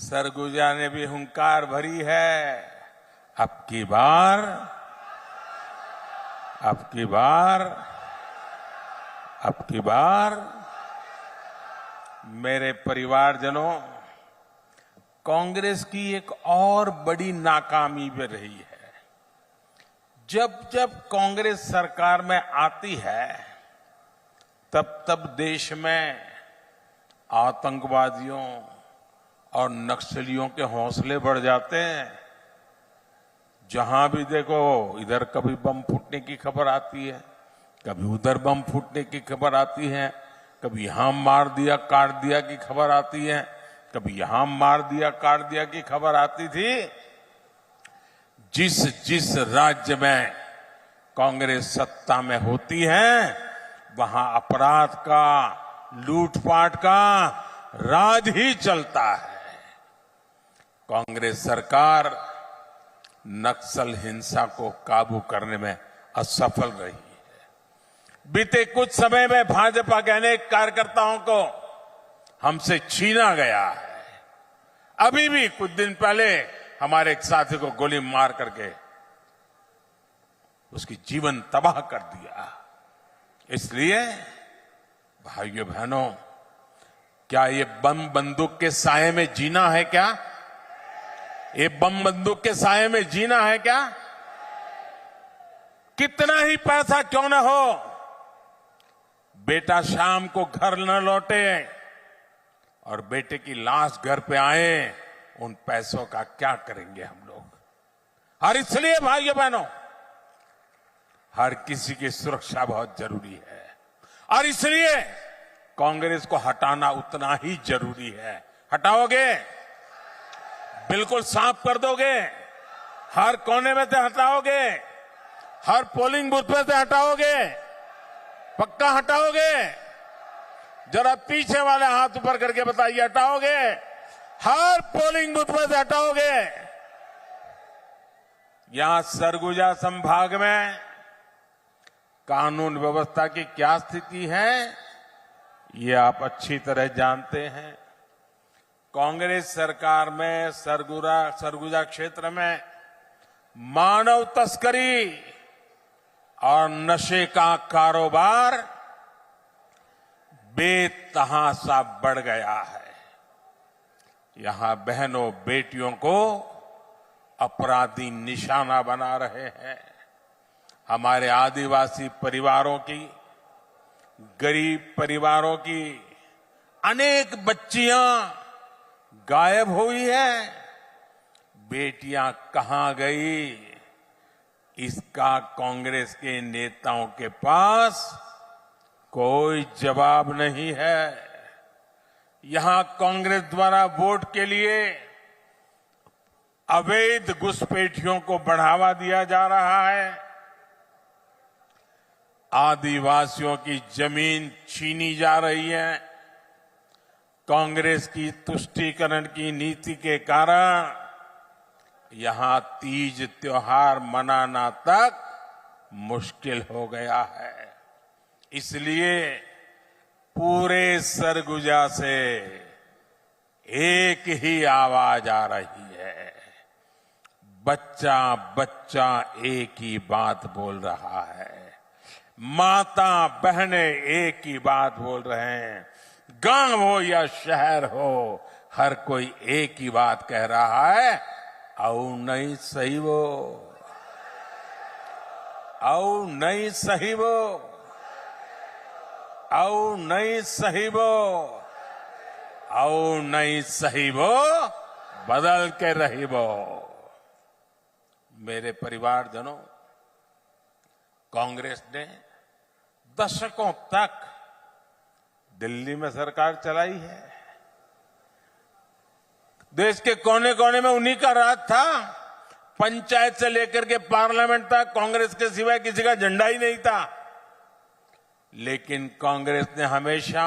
सरगुजा ने भी हुंकार भरी है। अब की बार मेरे परिवारजनों, कांग्रेस की एक और बड़ी नाकामी भी रही है। जब जब कांग्रेस सरकार में आती है, तब तब देश में आतंकवादियों और नक्सलियों के हौसले बढ़ जाते हैं। जहां भी देखो, इधर कभी बम फूटने की खबर आती है, कभी उधर बम फूटने की खबर आती है, कभी यहां मार दिया काट दिया की खबर आती है, कभी यहां मार दिया काट दिया की खबर आती थी। जिस जिस राज्य में कांग्रेस सत्ता में होती है, वहां अपराध का, लूटपाट का राज ही चलता है। कांग्रेस सरकार नक्सल हिंसा को काबू करने में असफल रही है। बीते कुछ समय में भाजपा के अनेक कार्यकर्ताओं को हमसे छीना गया है। अभी भी कुछ दिन पहले हमारे एक साथी को गोली मार करके उसकी जीवन तबाह कर दिया। इसलिए भाइयों बहनों, क्या ये बम बंदूक के साए में जीना है क्या? ये बम बंदूक के साए में जीना है क्या? कितना ही पैसा क्यों न हो, बेटा शाम को घर न लौटे और बेटे की लाश घर पे आए, उन पैसों का क्या करेंगे हम लोग? और इसलिए भाइयों बहनों, हर किसी की सुरक्षा बहुत जरूरी है और इसलिए कांग्रेस को हटाना उतना ही जरूरी है। हटाओगे? बिल्कुल साफ कर दोगे? हर कोने में से हटाओगे? हर पोलिंग बूथ पे से हटाओगे? पक्का हटाओगे? जरा पीछे वाले हाथ ऊपर करके बताइए, हटाओगे? हर पोलिंग बूथ पे से हटाओगे? यहां सरगुजा संभाग में कानून व्यवस्था की क्या स्थिति है, ये आप अच्छी तरह जानते हैं। कांग्रेस सरकार में सरगुजा क्षेत्र में मानव तस्करी और नशे का कारोबार बेतहाशा बढ़ गया है। यहां बहनों बेटियों को अपराधी निशाना बना रहे हैं। हमारे आदिवासी परिवारों की, गरीब परिवारों की अनेक बच्चियां गायब हुई है। बेटियां कहां गई, इसका कांग्रेस के नेताओं के पास कोई जवाब नहीं है। यहां कांग्रेस द्वारा वोट के लिए अवैध घुसपैठियों को बढ़ावा दिया जा रहा है। आदिवासियों की जमीन छीनी जा रही है। कांग्रेस की तुष्टीकरण की नीति के कारण यहां तीज त्योहार मनाना तक मुश्किल हो गया है। इसलिए पूरे सरगुजा से एक ही आवाज आ रही है, बच्चा बच्चा एक ही बात बोल रहा है, माता बहनें एक ही बात बोल रहे हैं, गांव हो या शहर हो, हर कोई एक ही बात कह रहा है, औ नहीं सही वो, औ नहीं सही वो, औ नहीं सही वो, औ नहीं सही वो, बदल के रही वो। मेरे परिवारजनों, कांग्रेस ने दशकों तक दिल्ली में सरकार चलाई है। देश के कोने कोने में उन्हीं का राज था। पंचायत से लेकर के पार्लियामेंट तक कांग्रेस के सिवाय किसी का झंडा ही नहीं था। लेकिन कांग्रेस ने हमेशा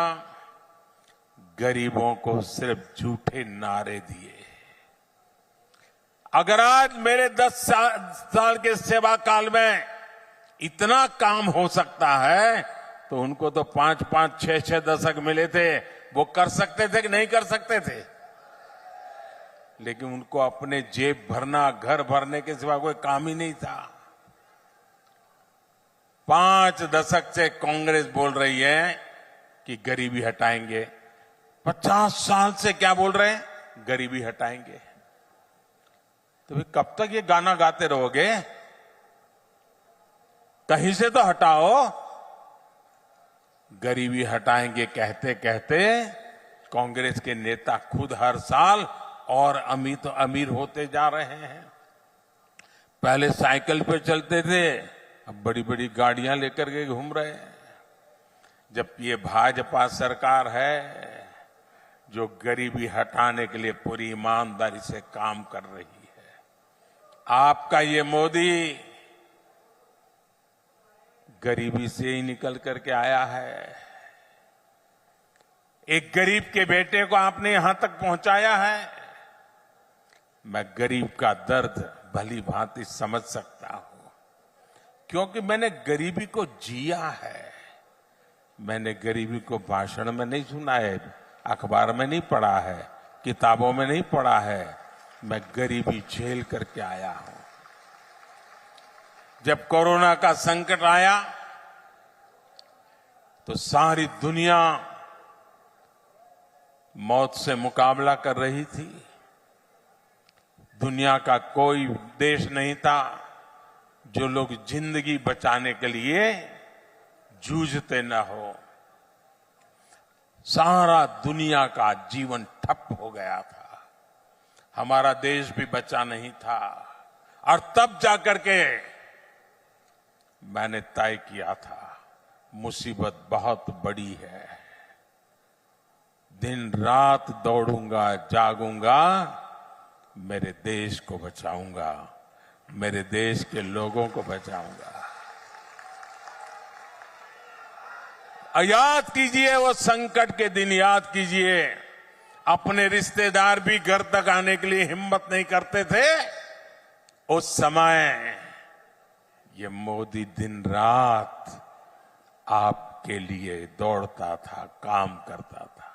गरीबों को सिर्फ झूठे नारे दिए। अगर आज मेरे 10 साल के सेवा काल में इतना काम हो सकता है, तो उनको तो 5-5, 6-6 दशक मिले थे, वो कर सकते थे कि नहीं कर सकते थे? लेकिन उनको अपने जेब भरना, घर भरने के सिवा कोई काम ही नहीं था। 5 दशक से कांग्रेस बोल रही है कि गरीबी हटाएंगे। 50 साल से क्या बोल रहे हैं? गरीबी हटाएंगे। तो फिर कब तक ये गाना गाते रहोगे? कहीं से तो हटाओ। गरीबी हटाएंगे कहते कहते कांग्रेस के नेता खुद हर साल और अमीर होते जा रहे हैं। पहले साइकिल पे चलते थे, अब बड़ी बड़ी गाड़ियां लेकर के घूम रहे हैं। जबकि ये भाजपा सरकार है जो गरीबी हटाने के लिए पूरी ईमानदारी से काम कर रही है। आपका ये मोदी गरीबी से ही निकल करके आया है। एक गरीब के बेटे को आपने यहां तक पहुंचाया है। मैं गरीब का दर्द भली भांति समझ सकता हूं, क्योंकि मैंने गरीबी को जिया है। मैंने गरीबी को भाषण में नहीं सुना है, अखबार में नहीं पढ़ा है, किताबों में नहीं पढ़ा है। मैं गरीबी झेल करके आया हूं। जब कोरोना का संकट आया तो सारी दुनिया मौत से मुकाबला कर रही थी। दुनिया का कोई देश नहीं था जो लोग जिंदगी बचाने के लिए जूझते न हो। सारा दुनिया का जीवन ठप हो गया था। हमारा देश भी बचा नहीं था। और तब जाकर के मैंने तय किया था, मुसीबत बहुत बड़ी है। दिन रात दौड़ूंगा, जागूंगा, मेरे देश को बचाऊंगा, मेरे देश के लोगों को बचाऊंगा। याद कीजिए वो संकट के दिन, याद कीजिए अपने रिश्तेदार भी घर तक आने के लिए हिम्मत नहीं करते थे। उस समय ये मोदी दिन रात आपके लिए दौड़ता था, काम करता था।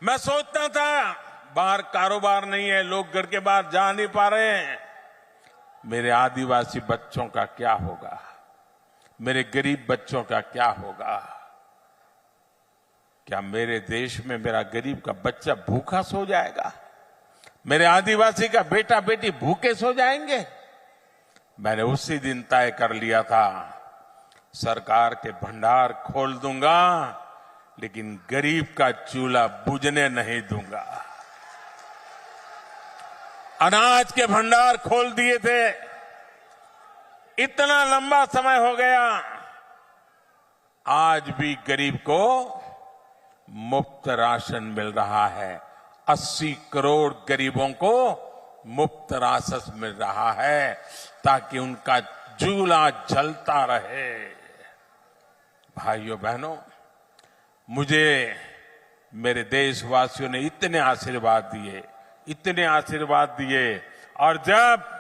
मैं सोचता था बाहर कारोबार नहीं है, लोग घर के बाहर जा नहीं पा रहे हैं, मेरे आदिवासी बच्चों का क्या होगा, मेरे गरीब बच्चों का क्या होगा। क्या मेरे देश में मेरा गरीब का बच्चा भूखा सो जाएगा? मेरे आदिवासी का बेटा बेटी भूखे सो जाएंगे? मैंने उसी दिन तय कर लिया था, सरकार के भंडार खोल दूंगा, लेकिन गरीब का चूल्हा बुझने नहीं दूंगा। अनाज के भंडार खोल दिए थे। इतना लंबा समय हो गया, आज भी गरीब को मुफ्त राशन मिल रहा है। 80 करोड़ गरीबों को मुफ्त राशन मिल रहा है, ताकि उनका चूल्हा जलता रहे। भाइयों बहनों, मुझे मेरे देशवासियों ने इतने आशीर्वाद दिए, इतने आशीर्वाद दिए, और जब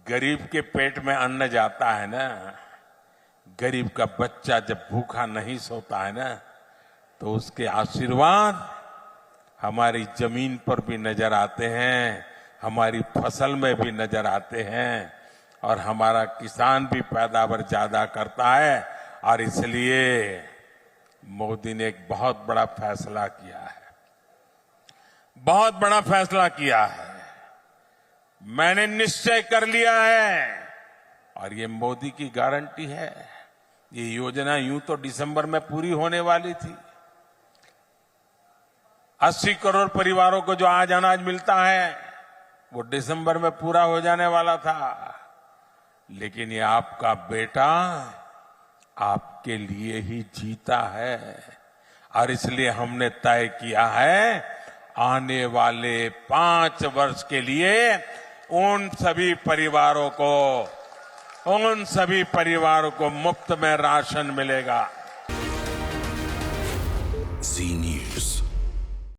गरीब के पेट में अन्न जाता है ना, गरीब का बच्चा जब भूखा नहीं सोता है ना, तो उसके आशीर्वाद हमारी जमीन पर भी नजर आते हैं, हमारी फसल में भी नजर आते हैं, और हमारा किसान भी पैदावार ज्यादा करता है। और इसलिए मोदी ने एक बहुत बड़ा फैसला किया है, बहुत बड़ा फैसला किया है। मैंने निश्चय कर लिया है, और ये मोदी की गारंटी है। ये योजना यूं तो दिसंबर में पूरी होने वाली थी। 80 करोड़ परिवारों को जो आज अनाज मिलता है वो दिसंबर में पूरा हो जाने वाला था, लेकिन ये आपका बेटा आपके लिए ही जीता है। और इसलिए हमने तय किया है, आने वाले 5 वर्ष के लिए उन सभी परिवारों को मुफ्त में राशन मिलेगा। जी